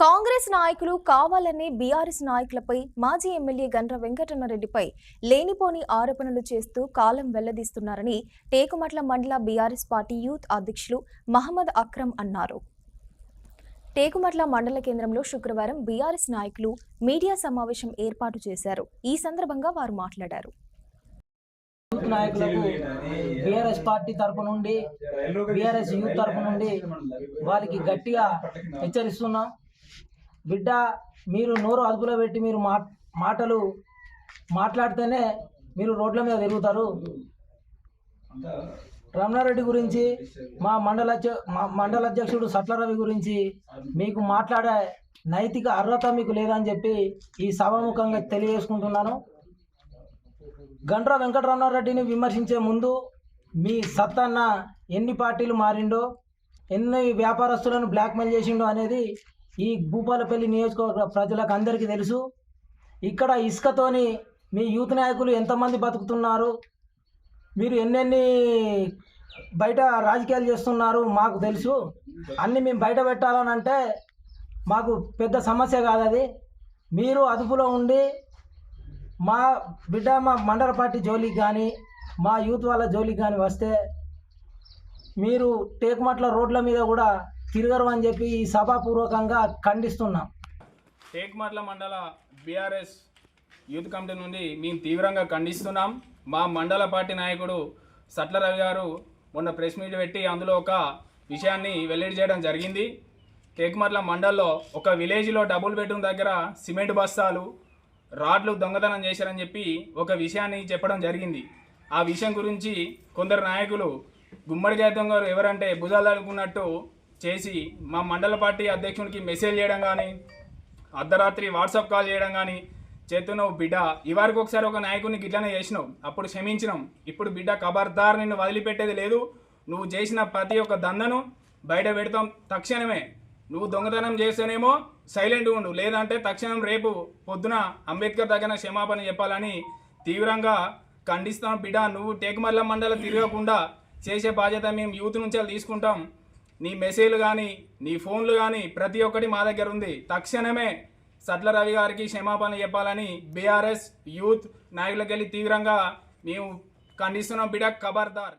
కాంగ్రెస్ నాయకులు కావాలనే బీఆర్ఎస్ నాయకులపై మాజీ ఎమ్మెల్యే గండ్ర వెంకటరమణరెడ్డిపై లేనిపోని ఆరోపణలు చేస్తూ కాలం వెల్లదీస్తున్నారని టేకుమట్ల మండల బీఆర్ఎస్ పార్టీ యూత్ అధ్యక్షులు మహమ్మద్ అక్రమ్ అన్నారు. టేకుమట్ల మండల కేంద్రంలో శుక్రవారం బీఆర్ఎస్ నాయకులు మీడియా సమావేశం ఏర్పాటు చేశారు. ఈ సందర్భంగా వారు మాట్లాడారు. నాయకులకు బీఆర్ఎస్ పార్టీ తరపు నుండి బీఆర్ఎస్ యూత్ తరపు నుండి వారికి గట్టిగా హెచ్చరిస్తున్నాం. బిడ్డ, మీరు నోరు అదుపులో పెట్టి మీరు మాటలు మాట్లాడితేనే మీరు రోడ్ల మీద తిరుగుతారు. రమణారెడ్డి గురించి మా మండల అధ్యక్షుడు సట్లరవి గురించి మీకు మాట్లాడే నైతిక అర్హత మీకు లేదని చెప్పి ఈ సభాముఖంగా తెలియజేసుకుంటున్నాను. గండ్ర వెంకటరమణారెడ్డిని విమర్శించే ముందు మీ సత్తన్న ఎన్ని పార్టీలు మారిండో, ఎన్ని వ్యాపారస్తులను బ్లాక్మెయిల్ చేసిండో అనేది ఈ భూపాలపల్లి నియోజకవర్గ ప్రజలకు అందరికీ తెలుసు. ఇక్కడ ఇసుకతోని మీ యూత్ నాయకులు ఎంతమంది బతుకుతున్నారు, మీరు ఎన్నెన్ని బయట రాజకీయాలు చేస్తున్నారు మాకు తెలుసు. అన్నీ మేము బయట పెట్టాలని అంటే మాకు పెద్ద సమస్య కాదు అది. మీరు అదుపులో ఉండి మా బిడ్డ మా మండల పార్టీ జోలికి కానీ మా యూత్ వాళ్ళ జోలికి కానీ వస్తే మీరు టేకుమట్ల రోడ్ల మీద కూడా తిరగరు అని చెప్పి ఈ సభాపూర్వకంగా ఖండిస్తున్నాం. టేకుమట్ల మండల బీఆర్ఎస్ యూత్ కమిటీ నుండి మేము తీవ్రంగా ఖండిస్తున్నాం. మా మండల పార్టీ నాయకుడు సట్లరవి గారు మొన్న ప్రెస్ మీట్ పెట్టి అందులో ఒక విషయాన్ని వెల్లడి చేయడం జరిగింది. టేకుమట్ల మండల్లో ఒక విలేజ్లో డబుల్ బెడ్రూమ్ దగ్గర సిమెంట్ బస్తాలు రాడ్లు దొంగతనం చేశారని చెప్పి ఒక విషయాన్ని చెప్పడం జరిగింది. ఆ విషయం గురించి కొందరు నాయకులు గుమ్మడికాయ దొంగలు ఎవరంటే భుజాలు అనుకున్నట్టు చేసి మా మండల పార్టీ అధ్యక్షునికి మెసేజ్ చేయడం కానీ, అర్ధరాత్రి వాట్సాప్ కాల్ చేయడం కానీ చేస్తున్నావు. బిడ్డ, ఇవరకు ఒకసారి ఒక నాయకుడిని గిట్లనే చేసినావు, అప్పుడు క్షమించినాం. ఇప్పుడు బిడ్డ ఖబర్దార్, నిన్ను వదిలిపెట్టేది లేదు. నువ్వు చేసిన ప్రతి ఒక్క దందను బయట పెడతాం తక్షణమే. నువ్వు దొంగతనం చేస్తేనేమో సైలెంట్గా ఉండు, లేదంటే తక్షణం రేపు పొద్దున అంబేద్కర్ దగ్గర క్షమాపణ చెప్పాలని తీవ్రంగా ఖండిస్తాం. బిడ్డ, నువ్వు టేకుమట్ల మండల తిరగకుండా చేసే బాధ్యత మేము యూత్ నుంచి తీసుకుంటాం. నీ మెసేజ్లు కానీ నీ ఫోన్లు కానీ ప్రతి ఒక్కటి మా దగ్గర ఉంది. తక్షణమే సట్లరవి గారికి క్షమాపణ చెప్పాలని బీఆర్ఎస్ యూత్ నాయకులకు వెళ్ళి తీవ్రంగా మేము ఖండిస్తున్నాం. బిడ్డ, ఖబర్దార్.